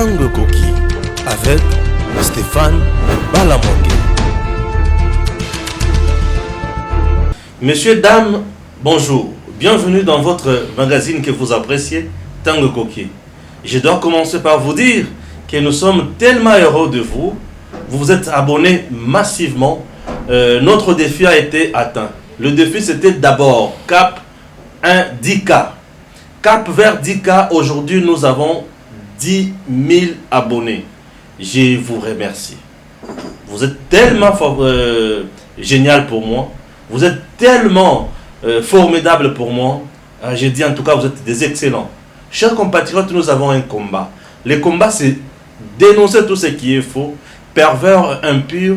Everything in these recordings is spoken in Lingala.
Tango Koki avec Stéphane Balamongue. Messieurs, dames, bonjour. Bienvenue dans votre magazine que vous appréciez, Tango Koki. Je dois commencer par vous dire que nous sommes tellement heureux de vous. Vous vous êtes abonnés massivement. Notre défi a été atteint. Le défi, c'était d'abord cap 10K. Cap vers 10K. Aujourd'hui, nous avons 10 000 abonnés. Je vous remercie. Vous êtes tellement génial pour moi. Vous êtes tellement formidable pour moi. Je dis en tout cas, vous êtes des excellents. Chers compatriotes, nous avons un combat. Le combat, c'est dénoncer tout ce qui est faux, pervers, impur,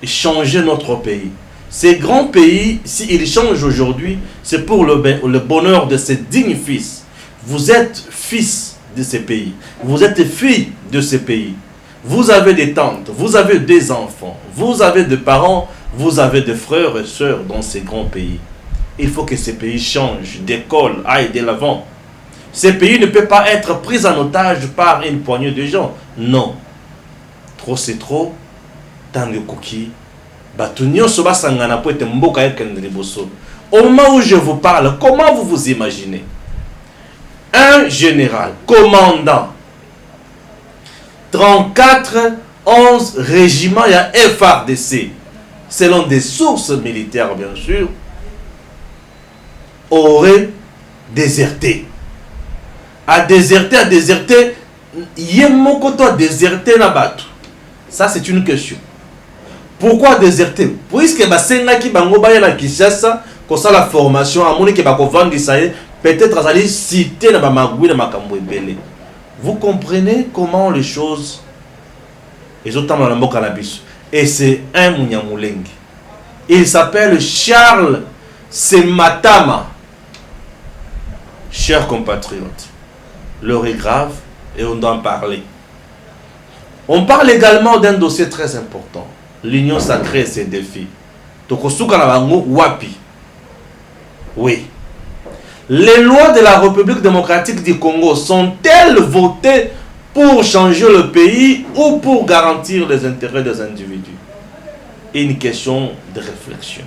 et changer notre pays. Ces grands pays, s'ils changent aujourd'hui, c'est pour le bonheur de ces dignes fils. Vous êtes fils de ces pays. Vous êtes filles de ces pays. Vous avez des tantes, vous avez des enfants, vous avez des parents, vous avez des frères et sœurs dans ces grands pays. Il faut que ces pays changent, décollent, aillent de l'avant. Ces pays ne peuvent pas être pris en otage par une poignée de gens. Non. Trop c'est trop. Tango Koki. Au moment où je vous parle, comment vous vous imaginez? Un général, commandant, 11 régiments, il y a FARDC, selon des sources militaires bien sûr, aurait déserté. A déserté, Yemokoto a déserté Nabato. Ça c'est une question. Pourquoi déserter? Puisque Basengaki Bango Bayana Kishasa, comme ça la formation, à mon équipe peut-être aller citer na Bamagui na Makambo Ebele. Vous comprenez comment les choses et c'est un Munyamulenge. Il s'appelle Charles Sematama. Chers compatriotes, l'heure est grave et on doit en parler. On parle également d'un dossier très important. L'union sacrée et ses défis. Tokosuka na bango wapi. Oui. Les lois de la République démocratique du Congo sont-elles votées pour changer le pays ou pour garantir les intérêts des individus? Une question de réflexion.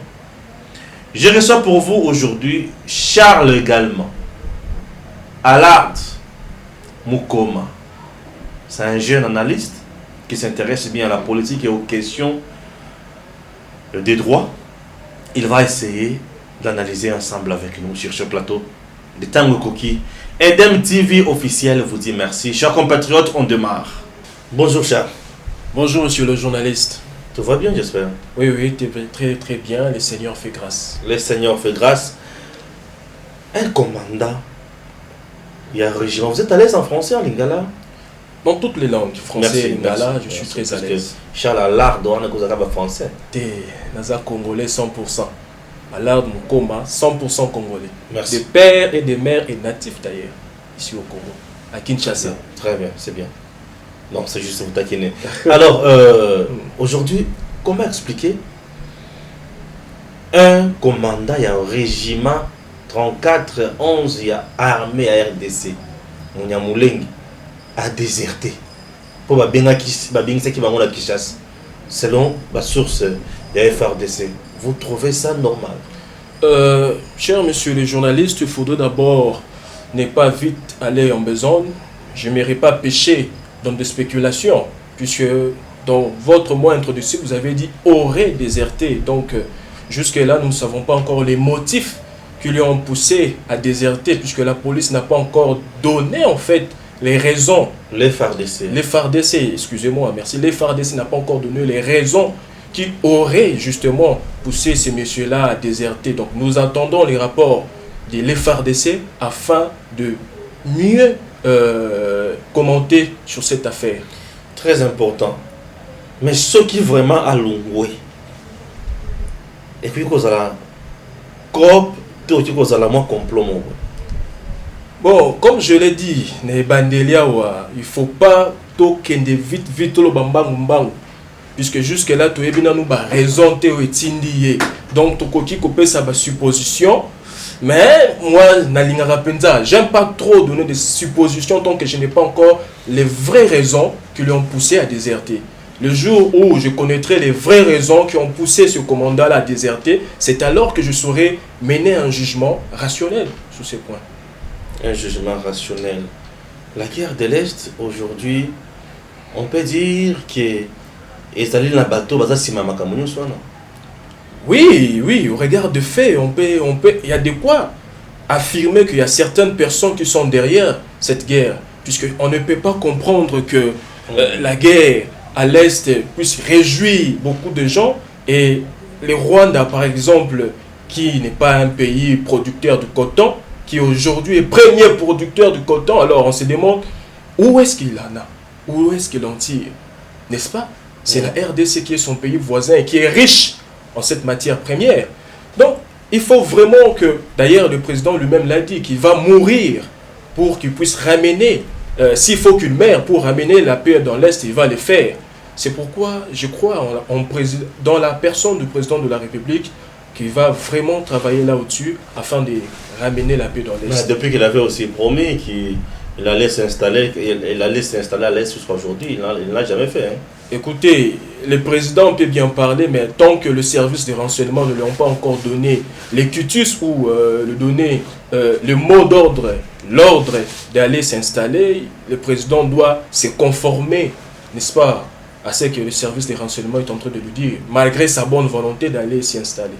Je reçois pour vous aujourd'hui Charles également. Allard Mukoma. C'est un jeune analyste qui s'intéresse bien à la politique et aux questions des droits. Il va essayer d'analyser ensemble avec nous sur ce plateau de Tango Koki. Edem TV officiel vous dit merci. Chers compatriotes, on démarre. Bonjour Charles. Bonjour monsieur le journaliste. Tout va bien, j'espère? Oui, très très bien. Le Seigneur fait grâce. Le Seigneur fait grâce. Un commandant, il y a un régiment. Vous êtes à l'aise en français, en lingala? Dans toutes les langues, français, lingala, je suis très à l'aise. Charles Allard, on a français. T'es Naza congolais 100%. Allard Mukoma, 100% congolais. Merci. De père et de mère et natif d'ailleurs, ici au Congo, à Kinshasa. Très bien, c'est bien. Non, c'est juste vous taquiner. Alors, aujourd'hui, comment expliquer un commandant, il y a un régiment 34-11, il y a armée à RDC, Munyamulenge, a déserté. Pour selon la source de FARDC. Vous trouvez ça normal? Cher monsieur le journaliste, il faudrait d'abord ne pas vite aller en besogne. Je n'aimerais pas pécher dans des spéculations, puisque dans votre mot introductif, vous avez dit aurait déserté. Donc, jusque-là, nous ne savons pas encore les motifs qui lui ont poussé à déserter, puisque la police n'a pas encore donné en fait les raisons. Les FARDC. Les FARDC, excusez-moi, merci. Les FARDC n'a pas encore donné les raisons qui auraient justement poussé ces messieurs-là à déserter. Donc, nous attendons les rapports de l'FARDC afin de mieux commenter sur cette affaire. Très important. Mais ce qui vraiment a l'ongoué, et puis qu'on a la COP, tout ce qu'on a la moins complot. Bon, comme je l'ai dit, il ne faut pas toquer vite le bambang. Puisque jusque-là, tu as raison. Donc, tu as sa supposition. Mais moi, j'aime pas trop donner des suppositions tant que je n'ai pas encore les vraies raisons qui lui ont poussé à déserter. Le jour où je connaîtrai les vraies raisons qui ont poussé ce commandant à déserter, c'est alors que je saurai mener un jugement rationnel sur ces points. Un jugement rationnel. La guerre de l'Est, aujourd'hui, on peut dire que les alliés dans le bateau, oui, au regard de faits, il y a de quoi affirmer qu'il y a certaines personnes qui sont derrière cette guerre, puisqu'on ne peut pas comprendre que la guerre à l'Est puisse réjouir beaucoup de gens, et le Rwanda, par exemple, qui n'est pas un pays producteur de coton, qui aujourd'hui est premier producteur de coton, alors on se demande où est-ce qu'il en a, où est-ce qu'il en tire, n'est-ce pas? C'est la RDC qui est son pays voisin et qui est riche en cette matière première. Donc, il faut vraiment que, d'ailleurs le président lui-même l'a dit, qu'il va mourir pour qu'il puisse ramener, s'il faut qu'il meure pour ramener la paix dans l'Est, il va le faire. C'est pourquoi je crois dans la personne du président de la République qui va vraiment travailler là-dessus afin de ramener la paix dans l'Est. Depuis qu'il avait aussi promis qu'il allait s'installer à l'Est jusqu'à aujourd'hui, il ne l'a jamais fait. Hein. Écoutez, le président peut bien parler, mais tant que le service de renseignement ne lui ont pas encore donné les cutus ou le mot d'ordre, l'ordre d'aller s'installer, le président doit se conformer, n'est-ce pas, à ce que le service de renseignement est en train de lui dire, malgré sa bonne volonté d'aller s'y installer.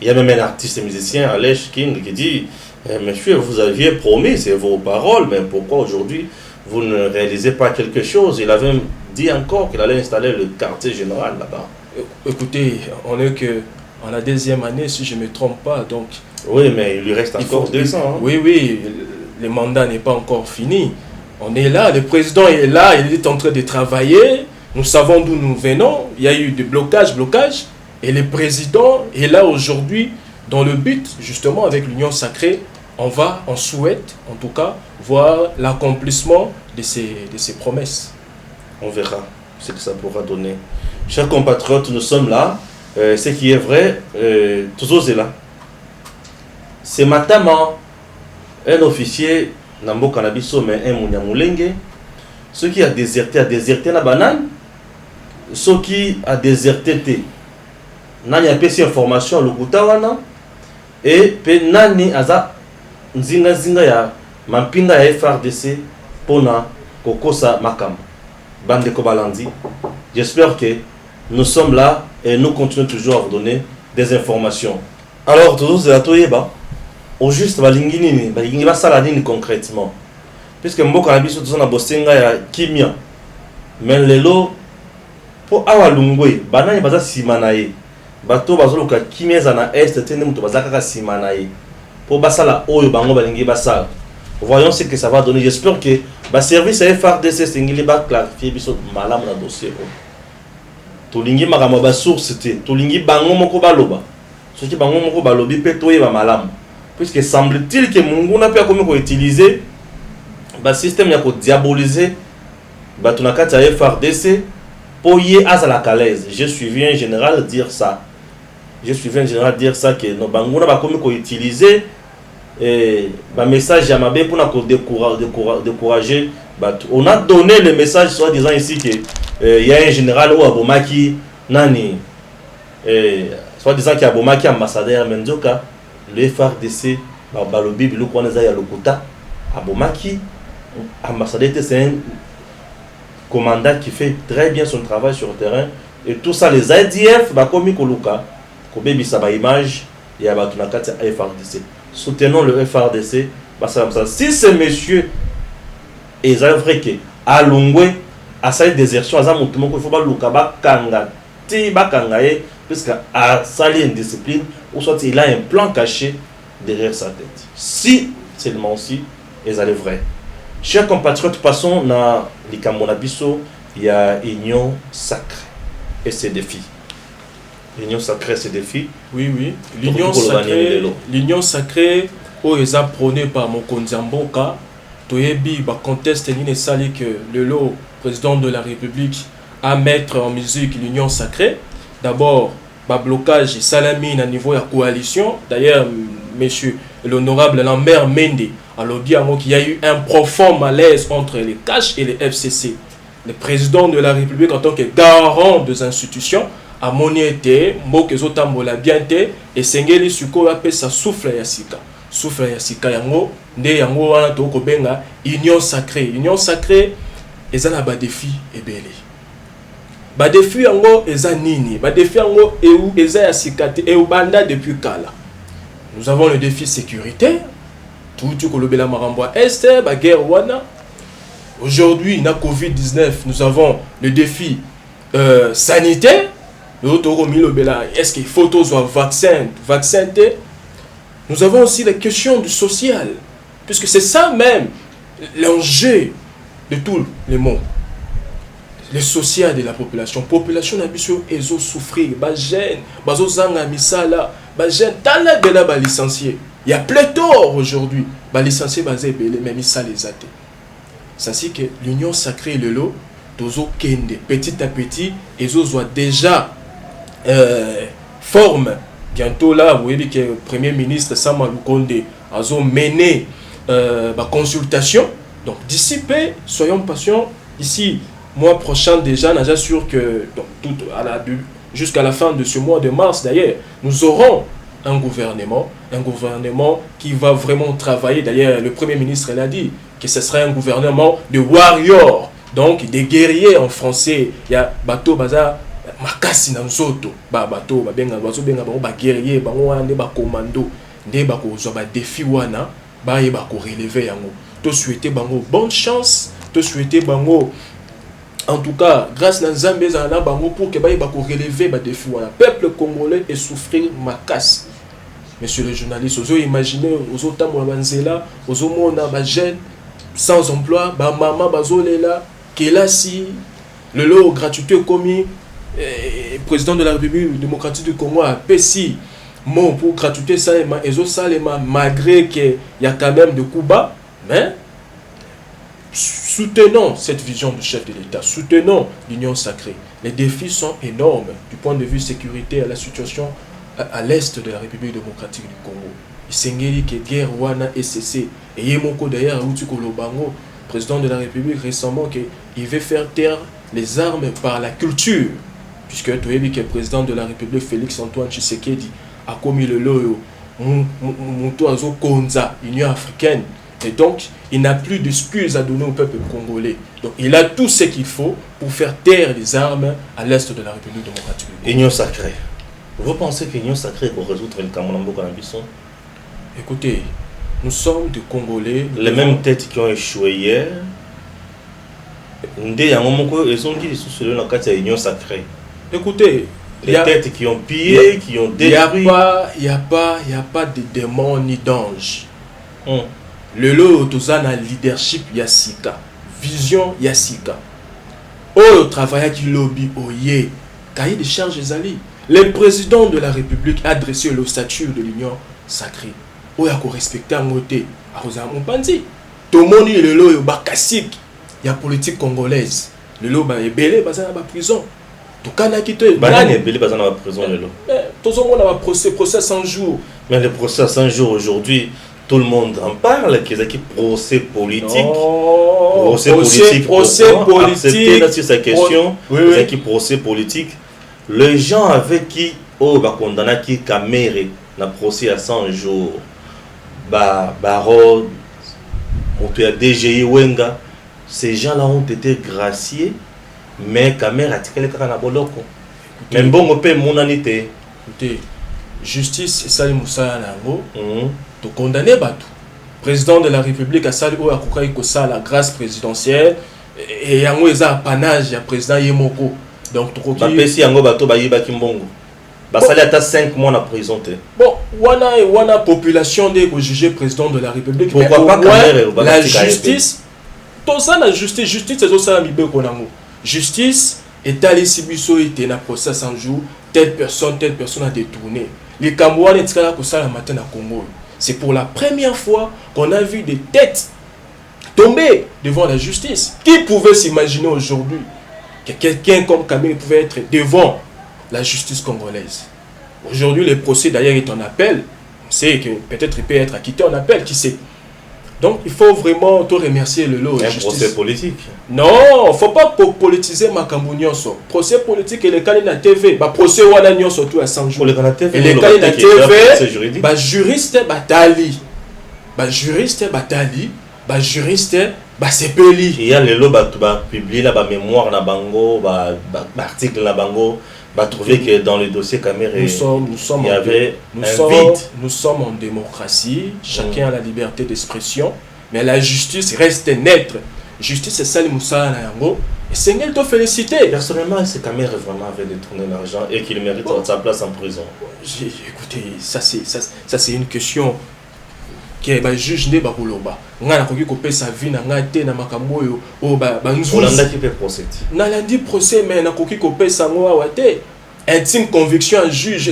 Il y a même un artiste musicien, Alej King, qui dit monsieur, vous aviez promis, c'est vos paroles, mais pourquoi aujourd'hui vous ne réalisez pas quelque chose? Il avait dit encore qu'il allait installer le quartier général là-bas. Écoutez, on est que en la deuxième année, si je ne me trompe pas, donc... Oui, mais il lui reste encore 2 ans. Hein. Oui, le mandat n'est pas encore fini. On est là, le président est là, il est en train de travailler, nous savons d'où nous venons, il y a eu des blocages, et le président est là aujourd'hui dans le but, justement, avec l'Union sacrée, on souhaite, en tout cas, voir l'accomplissement de ces promesses. On verra ce que ça pourra donner. Chers compatriotes, nous sommes là. Ce qui est vrai, tous est là. C'est maintenant un officier, Nambo Kanabiso, mais un Mouniamoulenge, ce qui a déserté la banane, ce qui a déserté, nani a payé information le Goutawana, et pe nani aza nzinga ya mampinga ya FRDC pona kokosa makam. Bande Kobalandi. J'espère que nous sommes là et nous continuons toujours à vous donner des informations. Alors, toujours c'est la toyeba. Au juste, balingi ba saladine concrètement. Puisque mboka na biso tozana bosenga ya kimia. Mais lelo po awa lungwe banani baza simanaye. Bato bazoluka kimia za na est tene muto bazaka simanaye. Po basala oyo bango balingi basala. Voyons ce que ça va donner. J'espère que le service à FRDC singili va clarifier biso malam na dossier. Tolingi makama ba source te, tolingi bango moko baloba. Ce qui bango moko balobi pe toye ba malam. Puisque semble-t-il que Mungu n'a pas comme utiliser ba système ya ko diaboliser ba tunakata ya FRDC pour y à la calaise. Je suivi un général dire ça. Que no bango na ba comme ko utiliser et message à Mabé pour décourager. On a donné le message soit disant ici que il y a un général ou Abomaki Nani soit disant qu'il y a Abomaki ambassadeur Mendoka le FRDC Balobi Bilou Kwaneza ya Lokuta Abomaki ambassadeur c'est un commandant qui fait très bien son travail sur le terrain et tout ça les ADF Bakomi Koluka Kobebi Saba image il y a Batunakati FRDC. Soutenons le FRDC. Si ce monsieur est vrai que à Longwe, à sa désertion, à Zamoutoumo, il faut pas le Kangaye, puisque à sali une discipline, ou soit il a un plan caché derrière sa tête. Si seulement si, c'est vrai. Chers compatriotes, passons dans les Kamonabiso, il y a Union sacrée et ses défis. L'union sacrée, ses défis. Oui. L'union sacrée, où est prônée par Mokonzi Mboka, Toyebi, conteste sali que le président de la République à mettre en musique l'union sacrée. D'abord, blocage salamine à niveau de la coalition. D'ailleurs, monsieur l'honorable Lambert Mende, alors dit qu'il y a eu un profond malaise entre les CACH et les FCC. Le président de la République, en tant que garant des institutions, a monité, Mbokezotambola bienté, et Sengeli Suko appelle ça souffle Yasika. Souffle Yasika yango, nde yango wana toko benga union sacrée. Union sacrée, eza na ba défi ebele. Ba défi yango eza nini? Ba défi yango eu eza Yasika te eu banda depuis kala. Nous avons le défi sécuritaire. Tout kolobela marambwa est, ba guerre wana. Aujourd'hui, na Covid-19, nous avons le défi sanitaire. Est-ce qu'il faut tous un vaccin? Nous avons aussi la question du social, puisque c'est ça même l'enjeu de tout le monde. Le social de la population. La population n'a pas souffrir, licencié. Il y a pléthore aujourd'hui. Licencié, même ça les a été. C'est ainsi que l'union sacrée le lot, petit à petit, ils ont déjà forme. Bientôt là, vous voyez que le Premier ministre Sama Lukonde a mené ma consultation. Donc d'ici peu, soyons patients. Ici, mois prochain déjà, j'assure que jusqu'à la fin de ce mois de mars d'ailleurs, nous aurons un gouvernement qui va vraiment travailler. D'ailleurs, le Premier ministre l'a dit, que ce serait un gouvernement de warriors, donc des guerriers en français. Il y a bateau baza makasi na nzoto ba bateau ba benga ba guerrier ba wana ba commando nde ba ko zo ba défi wana ba ye ba ko relever yango. To souhaiter bango bonne chance, to souhaiter bango en tout cas grâce na Nzambe za na bango pour que ba ye ba ko relever ba défi wana. Peuple congolais est souffrir makasi. Monsieur le journaliste, vous imaginez aux autres banzela, aux homona ba jeunes sans emploi, ba maman bazolela, kelasi, le lot gratuité commis, président de la République démocratique du Congo a PSI, mon pour gratuité salema, et autres salema, malgré qu'il y a quand même de coups bas, mais soutenons cette vision du chef de l'État, soutenons l'union sacrée. Les défis sont énormes du point de vue sécurité à la situation à l'est de la République démocratique du Congo. Sengeli que guerre wana SCC et Yemoko d'ailleurs Lobango, président de la République récemment qu'il veut faire taire les armes par la culture, puisque tu as vu que le président de la République Félix Antoine Tshisekedi a commis le loyo Moutoazo Konza, Union africaine, et donc il n'a plus d'excuses à donner au peuple congolais. Donc il a tout ce qu'il faut pour faire taire les armes à l'est de la République démocratique du Congo. Union sacrée. Vous pensez que l'union sacrée pour résoudre le Cameroun Canabisson? Écoutez, nous sommes des Congolais. Les mêmes têtes qui ont échoué hier. Ils ont dit sur l'union sacrée. Écoutez, les têtes qui ont pillé, qui ont détruit. Il n'y a pas de démons ni d'anges. Le lot de leadership Yassika, vision Yassika. Oh, le travail qui lobby, oh yeah, cahier des charges Zali. Le président de la République a dressé le statut de l'union sacrée. Où il y a respecté un côté à Rosa Mpanzi. Tout le monde le lot il y a politique congolaise. Le lot est belé dans la prison. Tout le monde est belé dans la prison. Tout le monde a un procès 100 jours. Mais le procès 100 jours aujourd'hui, tout le monde en parle. Qu'il y a procès politique. Procès politique. Accepter sur sa question. Il y a procès politique. Les gens avec qui on va condamner qui Kamere na procès à 100 jours. Barod, DGI Wenga, ces gens-là ont été graciés, mais Kamere a tiré le cas na boloko. Même bon on peut mon anité. Écoutez, justice et Salim Moussa Nango, to condamner Batou. Président de la République a sali o akokai ko la grâce présidentielle et yango eza apanage ya président Yemoko. Donc to koki pesi yango bato bayiba kimbongo. Basali ata 5 mois en prison. Bon, wana population de juger président de la République. Pourquoi pas Kamere la justice? Tout ça la justice c'est ça mibe konango. Justice est allé sibiso était na procès 100 jours, telle personne a détourné. Les Camerounais tika ko sala matin na Congo. C'est pour la première fois qu'on a vu des têtes tomber devant la justice. Qui pouvait s'imaginer aujourd'hui que quelqu'un comme Kamere pouvait être devant la justice congolaise? Aujourd'hui, le procès d'ailleurs est en appel. on sait que peut-être il peut être acquitté en appel, qui sait. Donc il faut vraiment te remercier le lot. Un procès politique. Non, il ne faut pas politiser ma Nyonso. Procès politique et les cas na TV, bah procès wana nyonso tout à 100 jours. Pour les cas na TV, et les cas na TV, bah juriste batali. Bah juriste batali, bah juriste bah sepeli. Il y a les lots bah publier là bah mémoire na bango, bah article na bango. Trouver que dans le dossier caméra, il y avait un vide. Nous sommes en démocratie, chacun a la liberté d'expression, mais la justice reste neutre. Justice, c'est ça le Moussa Nayango. Et c'est elle te féliciter. Personnellement, ces caméras vraiment avaient détourné l'argent et qu'il mérite sa place en prison. Écoutez, ça c'est une question qui est juge ne bakoloba. Nga na koki kopé sa vie na ngate na makambo yo o ba nzuzi. On a qui peut procès. Na la dit procès mais na koki kopé sa ngo awate. Intime conviction à juge,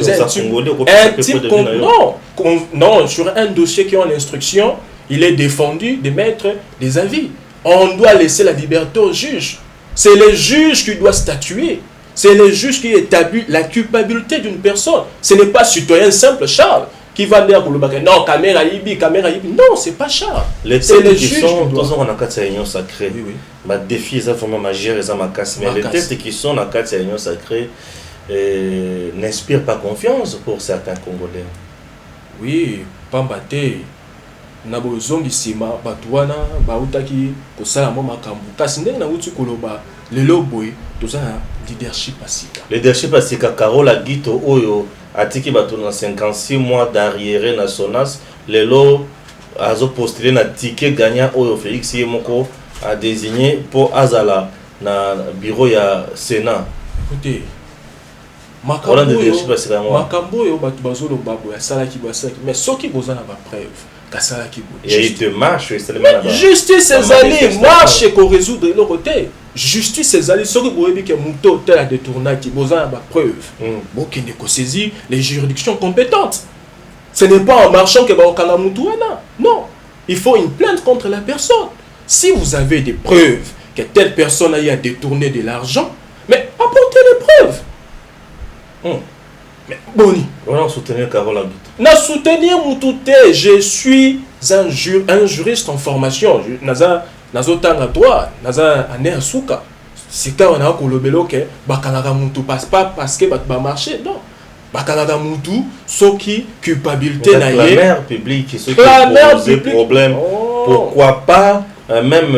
non, sur un dossier qui est en instruction, il est défendu de mettre des avis. On doit laisser la liberté au juge. C'est le juge qui doit statuer. C'est le juge qui établit la culpabilité d'une personne. Ce n'est pas citoyen simple, Charles, qui va dire non, caméra ibi. Non, c'est pas Charles. C'est les juges qui sont dans la carte de l'union sacrée. Le défi est vraiment majeur, mais les tests qui sont dans la carte de l'union sacrée n'inspire pas confiance pour certains Congolais. Oui, Pambate, Nabozongi Sima, Batouana, Bautaki, Kosala Makambu, Kasinde Nautu Koloba, le Loboy, tout ça, leadership Asika. Leadership Asika, Carole Aguito, Oyo, Atiki Batuna 56 mois d'arriéré na Sonas, le Lo a postulé na ticket gagnant Oyo Félix Yemoko a désigné pour Azala, na bureau ya Sénat. Écoutez, makambo yo batu bazolo babo ya salaki basaki mais soki bozana ba preuve ka salaki bo et il te marche justice ezali marche ko résoudre le côté justice ezali soki boyebi ke muto tel a détourné ki bozana ba preuve bokende ko saisir les juridictions compétentes. Ce n'est pas en marchant que ba okanga mutu wana. Non, il faut une plainte contre la personne. Si vous avez des preuves que telle personne a détourné de l'argent, mais apportez les preuves. Mais Boni. On a soutenu Carole Aguito. Na soutenir Moutouté, je suis un juriste en formation. Nazo tanga toi, naza ane asuka. C'est quand on a kolobelo que bakanga Moutou passe pas parce que ba marché. Non. Bakanga Moutou, ce qui culpabilité na la mère publique, ce qui pose problème. Pourquoi pas même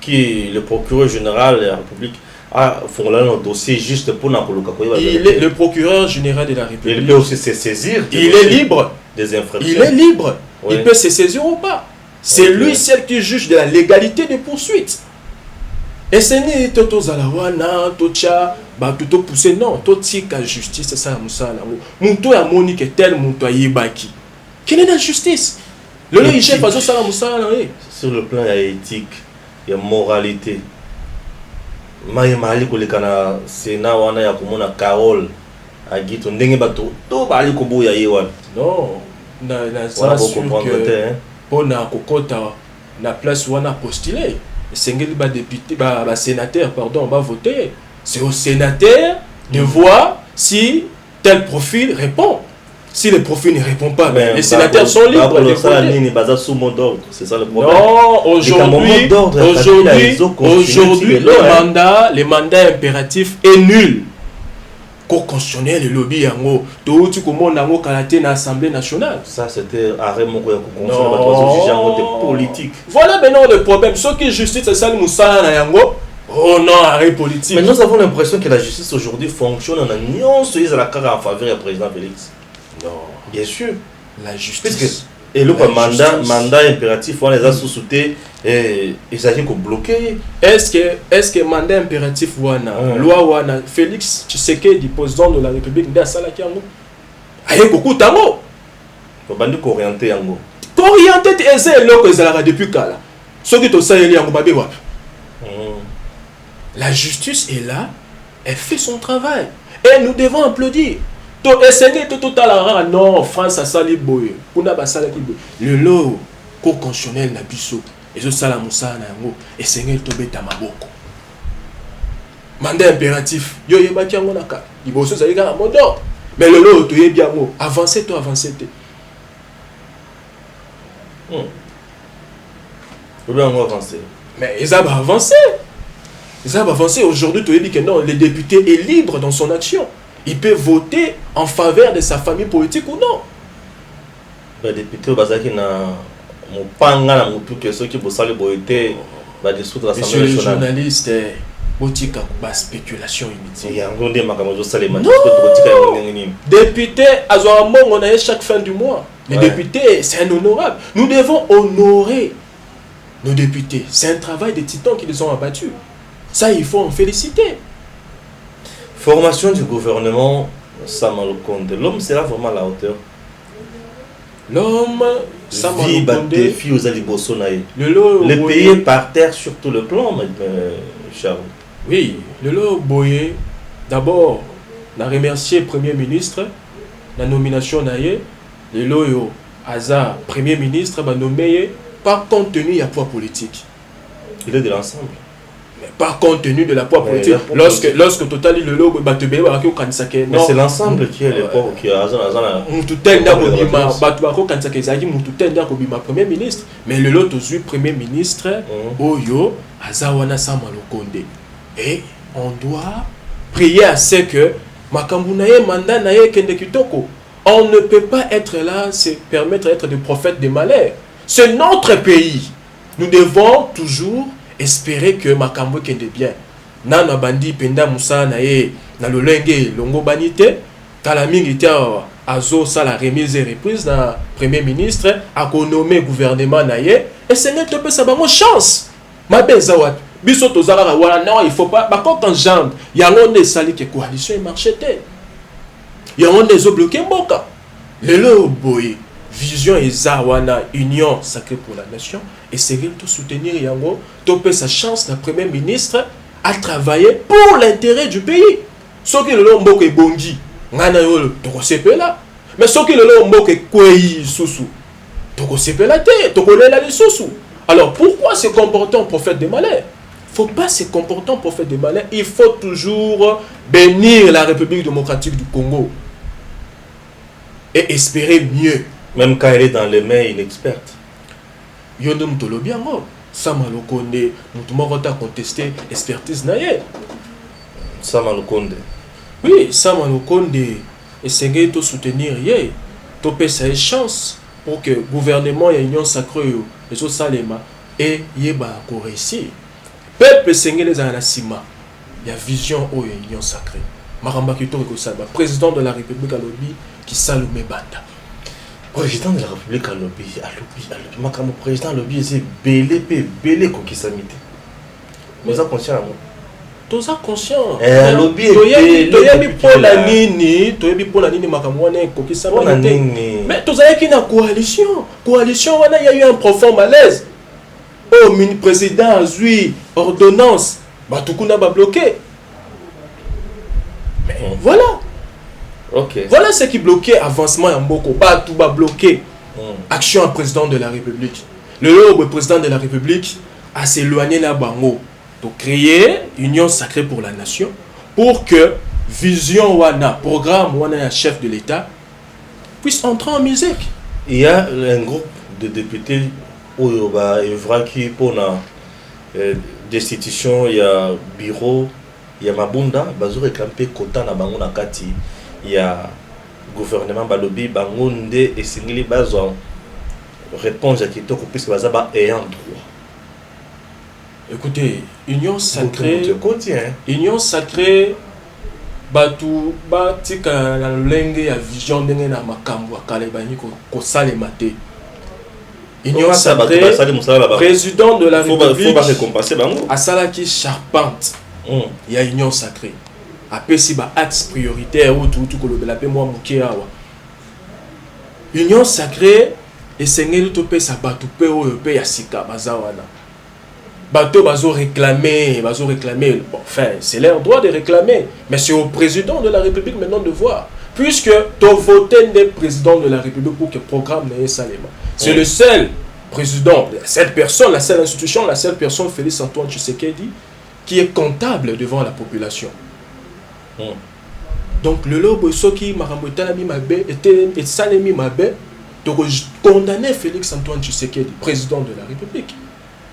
qui le procureur général de la République font là un dossier juste pour il est le procureur général de la République. Il peut aussi se saisir. Il est libre. Des infractions. Il est libre. Oui. Il peut se saisir ou pas. C'est lui seul qui juge de la légalité des poursuites. Et ce n'est pas tout zalawana, tout cha, bah tout pousser non, tout tika justice c'est ça moussa là. Mouto ya monique tel mouto yibaki. Quelle est la justice? Le chef pas ça moussa là. Sur le plan éthique, il y a moralité. Maye mali kolekana Sénat wana ya komona Carole Aguito ndenge bato to bali koboya ye wana. Non, na ça sûr que pour na kokota na place wana postuler. Sengeli ba député ba sénateur pardon va voter. C'est au sénateur de voir si tel profil répond. Si le profil ne répond pas, les sénateurs sont libres de voter. C'est ça le problème. Non, aujourd'hui, le mandat impératif est nul. Co-constitutionnel, le lobby, tout le monde a été dans l'Assemblée nationale. Ça, c'était arrêt mon politique. Voilà maintenant le problème. Ce qui est justice, c'est ça le Moussa Nayango. Oh non, arrêt politique. Mais nous avons l'impression que la justice aujourd'hui fonctionne en union sur la carte en faveur du président Félix. Non, bien sûr. La justice. Puisque et le mandat impératif, on les a sous-soutés et il s'agit de bloquer. Est-ce que mandat impératif wana loi wana Félix Tshisekedi président de la République de Salaki yango aye beaucoup tango bandi orienté yango orienté eze loko ezalaka depuis kala soki to sayeli yango babe wapi. La justice est là, elle fait son travail et nous devons applaudir. To essayer tout à la non France a sali boye kuna ba sala ki boye le lot co-constitutionnel na biso ezo sala musala na yango essayer to beta maboko mandat impératif yo yebaki yango naka liboso za yika modo mais le lot to yebi yango avancer te Ou bien on va avancer. Mais ils ont avancé. Ils ont avancé. Aujourd'hui, tu as dit que non, le député est libre dans son action. Il peut voter en faveur de sa famille politique ou non. Le député, Bazaki na mopanga na mutu que ceux qui bossent le boité va dissoudre l'Assemblée nationale. Monsieur le journaliste, botika ba spéculation inutile. Il y a un gros débat comme je sais Non. Député, on a chaque fin du mois. Les députés, c'est un honorable. Nous devons honorer nos députés. C'est un travail des titans qui les ont abattus. Ça, il faut en féliciter. Formation du gouvernement, Sama Lukonde. L'homme sera vraiment à la hauteur. L'homme, Sama Vie, Lukonde. défi aux Alibosonaï. Le pays est par terre sur tout le plan, Charles. Oui, le lot Boye, d'abord, on a remercié le Premier ministre, la nomination d'ailleurs, le lot Aza, Premier ministre, va nommer par contenu à poids politique. Il est de l'ensemble. Mais par contenu de la poids politique. Lorsque Total le lot Batube, mais c'est l'ensemble qui est le poids qui a Aza. Premier ministre, mais le lot aussi Premier ministre, Oyo, Aza Wana Sama Lukonde. Et on doit prier à ce que Makambunaye mandat naye kende kitoko. On ne peut pas être là, se permettre d'être des prophètes des malheurs. C'est notre pays. Nous devons toujours espérer que Makambo kende bien. Nana bandi penda Moussa naye na lolenge longo banite kalamingi tia azo sa la remise et reprise na premier ministre a nommé gouvernement naye et c'est ne peut ça bango chance. Ma bezawat biso tozala wala non il faut pas par contre en jambe yango ne sali que coalition et marché té yango ne zo bloquer mboka lelo boy vision ezawana union sacrée pour la nation et c'est tout soutenir yango topé sa chance la premier ministre à travailler pour l'intérêt du pays ce qui le mboka ebongi ngana yo toko sepela mais ce qui le mboka kwei susu toko sepela té toko lela lisusu. Alors pourquoi se comporter en prophète des malheurs? Il ne faut pas se comporter en prophète des malheurs. Il faut toujours bénir la République démocratique du Congo et espérer mieux. Même quand elle est dans les mains inexpertes. Yondum Tolobiango, Sama Lukonde, nous avons contesté l'expertise naïe. Sama Lukonde. Oui, Sama Lukonde, essayer de soutenir yé, topé sa chance pour que le gouvernement et l'union sacrée, les autres salema, et yéba ko réussir. Peuple sengele za na sima ya vision o union sacrée maramba kito ko salba président de la République alobi qui salome banda président de la République alobi makamo président alobi c'est belé ko kisamite nous a conscient moi toza conscient alobi toyebi pona nini makamo wana ko kisamite mais toza ki na coalition wana il y a eu un profond malaise. Oh, mini président a eu ordonnance, Batukuna va bloquer. Mais voilà. Okay. Voilà ce qui bloquait avancement en Boko. Batou va bloquer action en président de la République. Le président de la République a s'éloigné la bango pour créer union sacrée pour la nation pour que vision wana programme wana chef de l'État puisse entrer en musique. Il y a un groupe de députés qui pour la destitution, il y a bureau, il y a Mabunda, bazo réclamé quota na bango na kati, il y a gouvernement balobi bangonde et singili bazo réponse à kitoko puisque bazaba ayant droit. Écoutez, union sacrée batu batika na lenge ya vision ndenge na makambo akale bani ko salema te. Union sacrée, président de la République, à Salaki Charpente, il y a union sacrée. Après, si ba axe prioritaire ou tout que le l'appelle moi Mukeawa. Union sacrée, et c'est ngeli to pe sa batu pe o pe ya sika bazawana. Bateau bazo réclamer. Bon, enfin, c'est leur droit de réclamer, mais c'est au président de la République maintenant de voir. Puisque tu votes des présidents de la République pour que le programme n'ait Salema. C'est le seul président, cette personne, la seule institution, la seule personne, Félix Antoine Tshisekedi, qui est comptable devant la population. Donc le lobo soki Maramoutanami Mabe était Salemi Mabe, donc condamner Félix Antoine Tshisekedi, président de la République.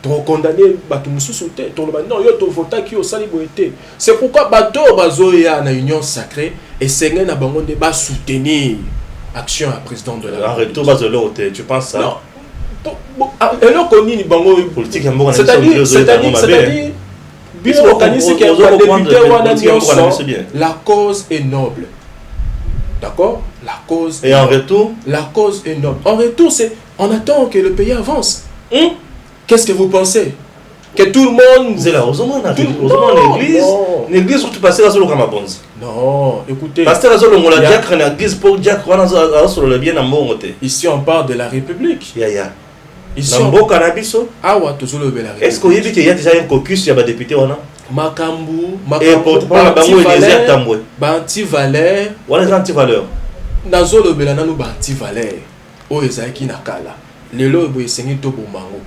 to condamner bato mususu te to ba non yo to vota ki osali boete. C'est pourquoi bato bazoya na union sacrée et sengé na bango de ba soutenir action à président de la République. En retour bazolo te, tu penses ça? Non. Et là qu'on ni bango politique en bango c'est-à-dire bien organisé qui la cause est noble. D'accord? La cause. Et en retour? La cause est noble. En retour, c'est on attend que le pays avance. Qu'est-ce que vous pensez? Que tout le monde. C'est là, l'église, surtout passer là sur le Ramabonzi. Non, écoutez. Passer là sur le diacre, l'église pour diacre, sur le bien en bon côté. Ici, on parle de la République. Ici, on parle de la République. Est-ce qu'il y a déjà un caucus, il y a des députés? Makambu, et pour anti-valeur. Voilà les anti-valeurs. Nazolo belana no anti-valeur. O ezaki nakala. Lelo boye sengi to bomango.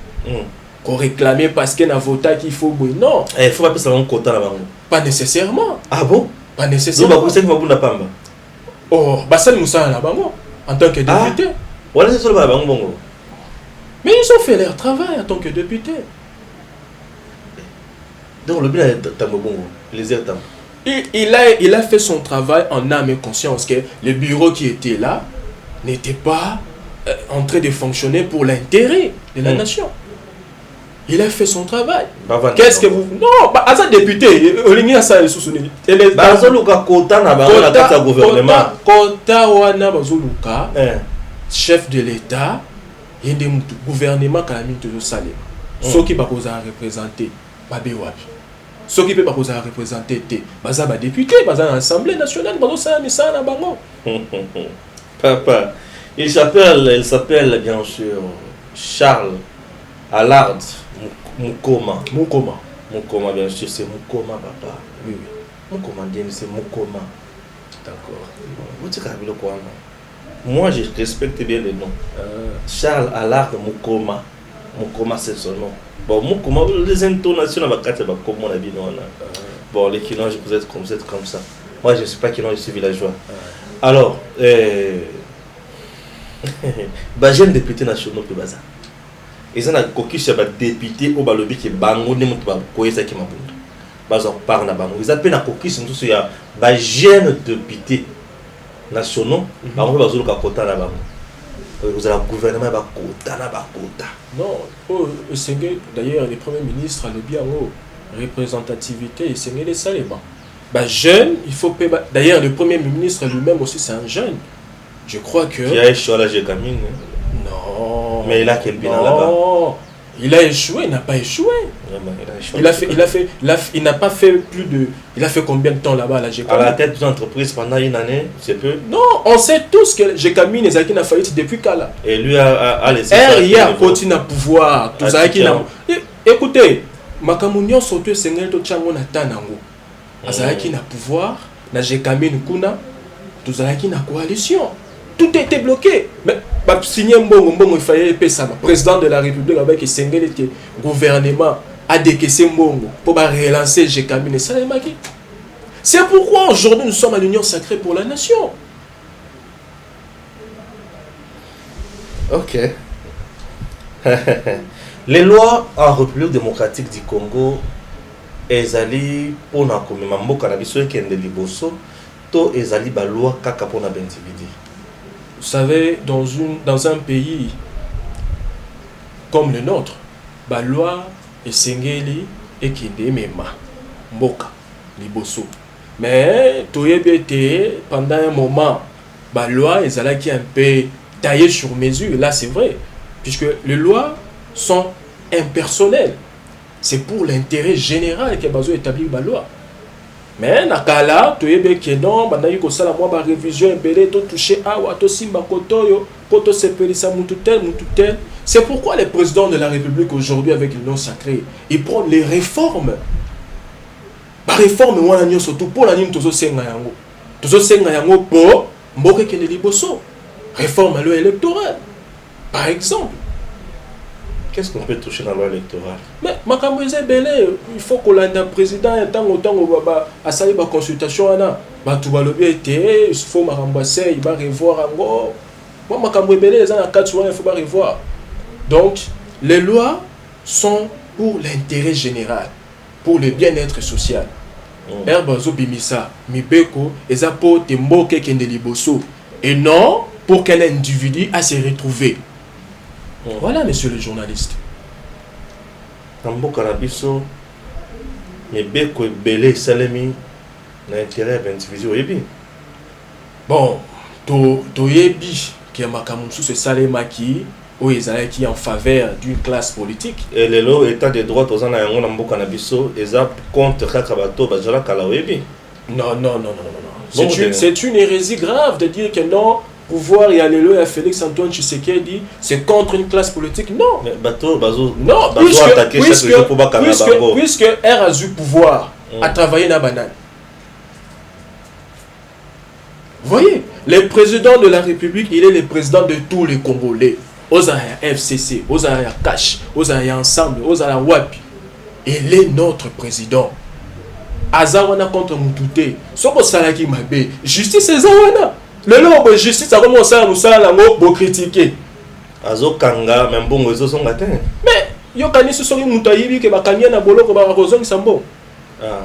Qu'on réclamer parce que na vota qu'il faut boye. Non. Il faut pas passer un quota là-bas. Pas nécessairement. Ah bon? Pas nécessairement. Donc c'est pas pamba. Oh, basal Moussa na bango en tant que député. Voilà c'est sur le bango. Mais ils ont fait leur travail en tant que député. Donc le bilan est bon, les états. Il a fait son travail en âme et conscience que le bureau qui était là n'était pas en train de fonctionner pour l'intérêt de la nation. Il a fait son travail. Qu'est-ce que vous... Non, à ça député, Kota wana bazoluka, chef de l'État, il y a des gouvernements qui ont salé. Ceux qui peuvent représenter, babé wapi. Ceux qui peuvent représenter, baza ba député, baza l'Assemblée nationale, baza ça misa na bango. Papa, il s'appelle bien sûr Charles Allard Mukoma. Mukoma bien sûr, c'est Mukoma papa. Oui. Mukoma c'est Mukoma. D'accord. Moi je respecte bien le nom. Charles Allard Mukoma. Mukoma c'est son nom. Bon, Mukoma, les intonations dans ma carte, comme on a dit, bon, les Kilans, vous êtes comme ça. Moi, je ne sais pas Kilans, je suis villageois. Alors, jeune député national de Baza. Ils ont un caucus sur les députés au Balobi qui est bango, ne monte pas, quoi, ça qui m'a dit. Baza parle na bango. Ils appellent un caucus, il y a des jeunes députés nationaux, bango, bazo le kakota na bango. Vous avez un gouvernement qui a quota. Non, d'ailleurs, le Premier ministre a le bien représentativité, il s'est les salébans. Jeune, il faut payer. D'ailleurs, le Premier ministre lui-même aussi, c'est un jeune. Je crois que. Il a échoué à la Gécamine. Non. Mais il a quel bilan là-bas? Non. Il a échoué, il n'a pas échoué. Il n'a pas fait plus de. Il a fait combien de temps là-bas à la Gécamine? À la tête d'une entreprise pendant une année, c'est peu. Non, on sait tous que Gécamine et Zaki n'a faillite depuis Kala. Et lui a laissé. Hier, continue à pouvoir. Écoutez, Makamounion surtout Sengel to Tchango na Tanango. Azaki na pouvoir, na Gécamine Kuna, tout Zaki na coalition. Tout était bloqué. Mais signer Mbongo, il fallait payer ça. Président de la République avec Sengel et gouvernement a décaissé Mbongo pour relancer Gécamine et Salemaki. C'est pourquoi aujourd'hui nous sommes à l'Union sacrée pour la nation. Ok. Les lois en République démocratique du Congo, ezali pona komema mboka na biso ekende liboso to ezali ba loi kaka pona bentividi. Vous savez, dans un pays comme le nôtre, la loi est sengeli et qui mema mboka liboso. Mais pendant un moment, la loi est un peu taillée sur mesure. Là, c'est vrai, puisque les lois sont impersonnelles. C'est pour l'intérêt général que bazo établir la loi. Mais nakala to yebe ke non banayi ko sala moi ba révision ebele to toucher awa to simba kotoyo poto sepelisa mutu tel. C'est pourquoi le président de la République aujourd'hui avec l'union sacrée, il prend les réformes. Ba réforme wana nyoso to pour la nini tozo senga yango. Tozo senga yango po mboke ke liboso. Réforme à loi électorale. Par exemple, qu'est-ce qu'on peut toucher dans la loi électorale? Mais il faut que le président ait à saluer la consultation. Il faut il va revoir encore. Il faut revoir. Donc, les lois sont pour l'intérêt général, pour le bien-être social. Herbazo Bimisa, Mibeko, Ezapo, Temboke, Kendeliboso. Et non pour qu'un individu a se retrouver. Voilà, monsieur le journaliste. Nambo Kanabiso, Mibeko, Belé, Salemi, l'intérêt de l'individu, oui. Bon, Toyebi, qui est Makamousou, c'est Salema qui est en faveur d'une classe politique. Et le lot état de droit aux en ayant Nambo Kanabiso, et ça contre Kakabato, Bajala Kalawebi. Non. C'est une hérésie grave de dire que non, pouvoir y aller là, Félix Antoine Tshisekedi, c'est contre une classe politique. Non. Mais Bato, Bazo, non, puisque R a eu pouvoir à travailler dans la banane. Vous voyez, le président de la République, il est le président de tous les Congolais. Ozaya FCC, Ozaya Cash, Ozaya Ensemble, Ozaya Wapi. Il est notre président. Azawana contre Moutouté. Soko Salaki Mabe. Justice Azawana. Le nom de justice a commencé à nous critiquer. Azo Kanga, même bon, ils sont matin. Mais, Yokani se sont Moutaïbi que Bakania na Boloko Barazon Sambo. Ah,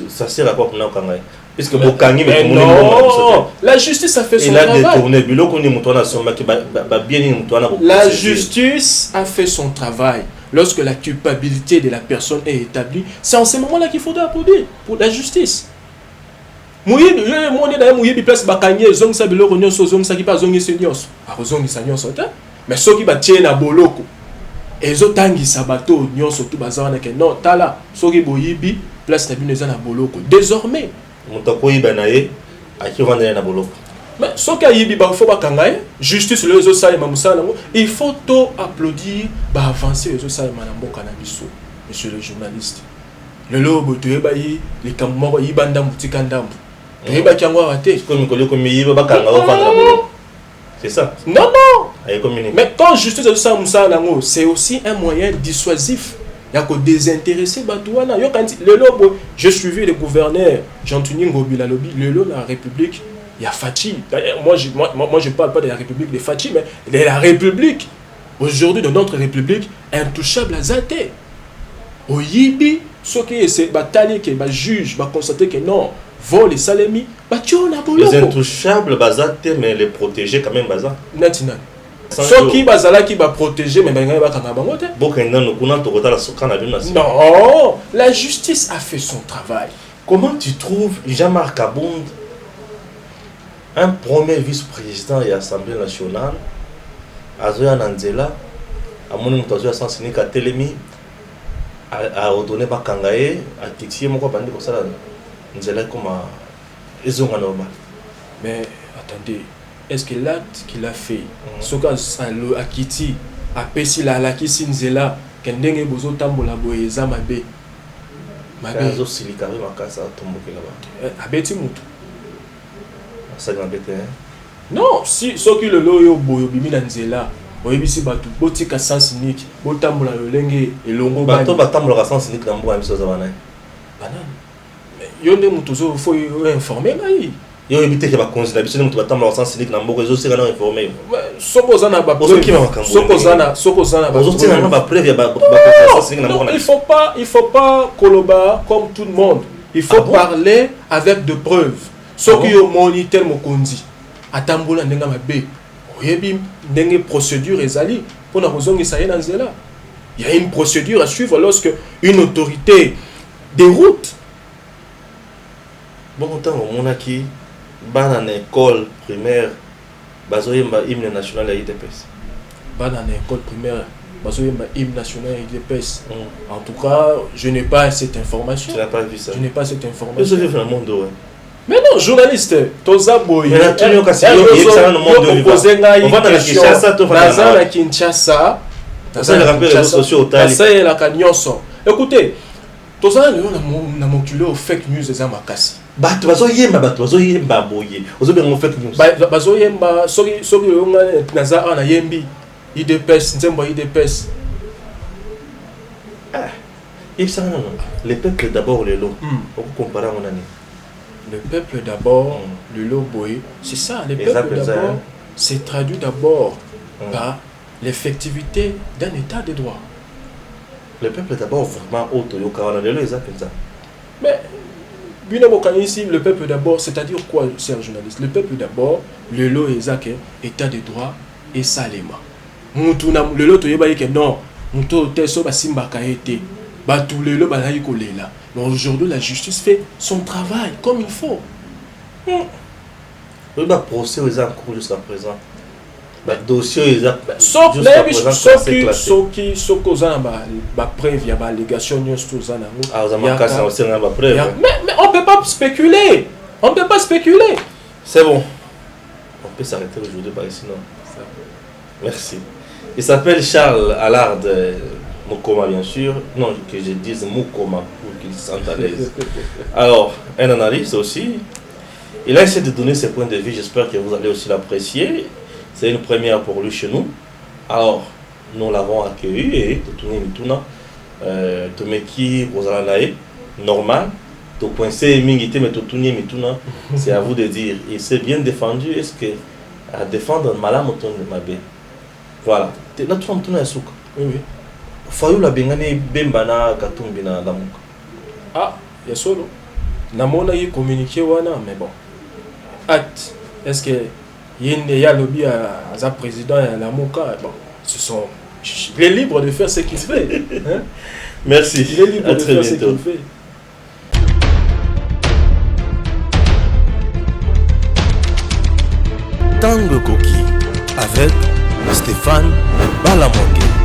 ça sert à quoi pour nous Kanga? Puisque Bokangi, mais non, la justice a fait son travail. La justice a fait son travail. Lorsque la culpabilité de la personne est établie, c'est en ce moment-là qu'il faudra applaudir pour la justice. Mais ceux qui battent na boloko, et autres tangi sabato nyonso tout bazana que non tala soki boyibi place na bino na boloko. Désormais mais ce justice les autres il faut applaudir avancer les autres monsieur le journaliste. Le lobo tu es bayi les camons ibanda mutikandambu tu es bakiangwa raté c'est ça. Non. Mais quand justice c'est aussi un moyen dissuasif. Il y a que désintéresser Batouana. J'ai suivi le gouverneur Jean-Tuni Ngobilalobi, le lot de la République. Il y a Fachi. Moi, je ne parle pas de la République de Fachi, mais de la République. Aujourd'hui, dans notre République, intouchable à Zate. Au Yibi, ceux qui se bataillent, qui jugent, qui constatent que non, vol et salemi, les intouchables, Bazate, mais les protéger quand même, Baza. Natina. Ceux qui va protéger, mais non, la justice a fait son travail. Comment tu trouves Jean-Marc Abound, un premier vice-président et Assemblée nationale, Azoya Nanzela, à mon nom, Sansinika Telemi, à ordonner Bakangaye, à Tixi, mon compagnon, comme ça, Nzela comme ils ont un normal. Mais attendez. Est-ce que l'acte qu'il a fait, ce qu'a Akiti, a Pessi la Lakisi Nzela, Kendenge Bozo Tambola Boyeza Mabe. Mabe Silikari Makasa Tomboke là-bas. Abeti Moutou. Ça m'a bêté. Non, si ce qui le loyo Boyo Bimina Nzela, Boyebisi Batu, Botika Sansinik, Botambola Lenge et Longo Bato Batambola Sansinik dans Boa Misozavana. Banane. Yonde Moutozo, il faut informer Maï. Yo éviter que va considérer que nous battant dans sens unique dans beaucoup réseaux c'est informé. Sokozana ba Sokozana ba preuve ba non, il faut pas collaborer comme tout le monde. Il faut parler avec de preuves. Ce qui est moniteur mokondi atambola ndenga mabe. Oyebi ndenge procédure ezali pour na kozongi ça yena nzela. Il y a une procédure à suivre lorsque une autorité déroute. Bon temps au monaki bana na école primaire bazoyemba hymne national à IDPS. Bana na école primaire bazoyemba hymne national à IDPS. En tout cas, je n'ai pas cette information. Tu n'as pas vu ça? Je n'ai pas cette information. Je dans le monde ouais. Mais non, journaliste, Toza Boy. Mais là, tu n'as qu'à dans le monde de on va dans la Kinshasa, tu vas dans la Kinshasa. Ça le rappelle les réseaux sociaux au Tali. Ça est la Kanyonso. Écoutez, Toza na moculé au fake news des Amakasi. Bato bazoyemba boye ozobenga fake news bazoyemba soki onga naza ana yembi IDPS nzembo IDPS il ça non le peuple d'abord le lot on compare on année le peuple d'abord le lot boy c'est ça le peuple d'abord c'est traduit d'abord par l'effectivité d'un état de droit Le peuple est d'abord vraiment auto yokawana lelo eza penza. Mais bino bokanisi le peuple d'abord, c'est-à-dire quoi, cher journaliste? Le peuple d'abord, le lot est état de droit et salema. Mutuna le lot toyeba que non, muto teso basimba kaete. Ba tout le lot balayi kolela. Mais aujourd'hui la justice fait son travail comme il faut. Le procès est en cours jusqu'à présent. Le dossier est sauf jusqu'à les présent qui causent ba preuve, il y a ba allégation news tout ça. Ah, vous avez cassé aussi dans la preuve. Mais on peut pas spéculer. On peut pas spéculer. C'est bon. On peut s'arrêter aujourd'hui par ici, non? Merci. Il s'appelle Charles Allard Mukoma, bien sûr. Non, que je dise Mukoma pour qu'il se sente à l'aise. Alors, un analyste aussi. Il a essayé de donner ses points de vue. J'espère que vous allez aussi l'apprécier. C'est une première pour lui chez nous. Alors, nous l'avons accueilli et Totuni Mituna, Tomeki Rosalanae, normal. Tokoinse Mingite, mais Totuni Mituna, c'est à vous de dire. Il s'est bien défendu. Est-ce que à défendre Malamoton de Mabé? Voilà. Notre femme Tuna Yasuka. Oui, oui. Fayou la Bengane Bembana Katumbina Damuka. Ah, il y a solo. Namona y communiqué wana, mais bon. Acte. Est-ce que il y a lobby à sa président et à la Moka? Bon, ce sont. Il est libre de faire ce qu'il fait. Hein? Merci. Il est libre à de très faire ce bientôt. qu'il fait. Tango Koki avec Stéphane Balamongue.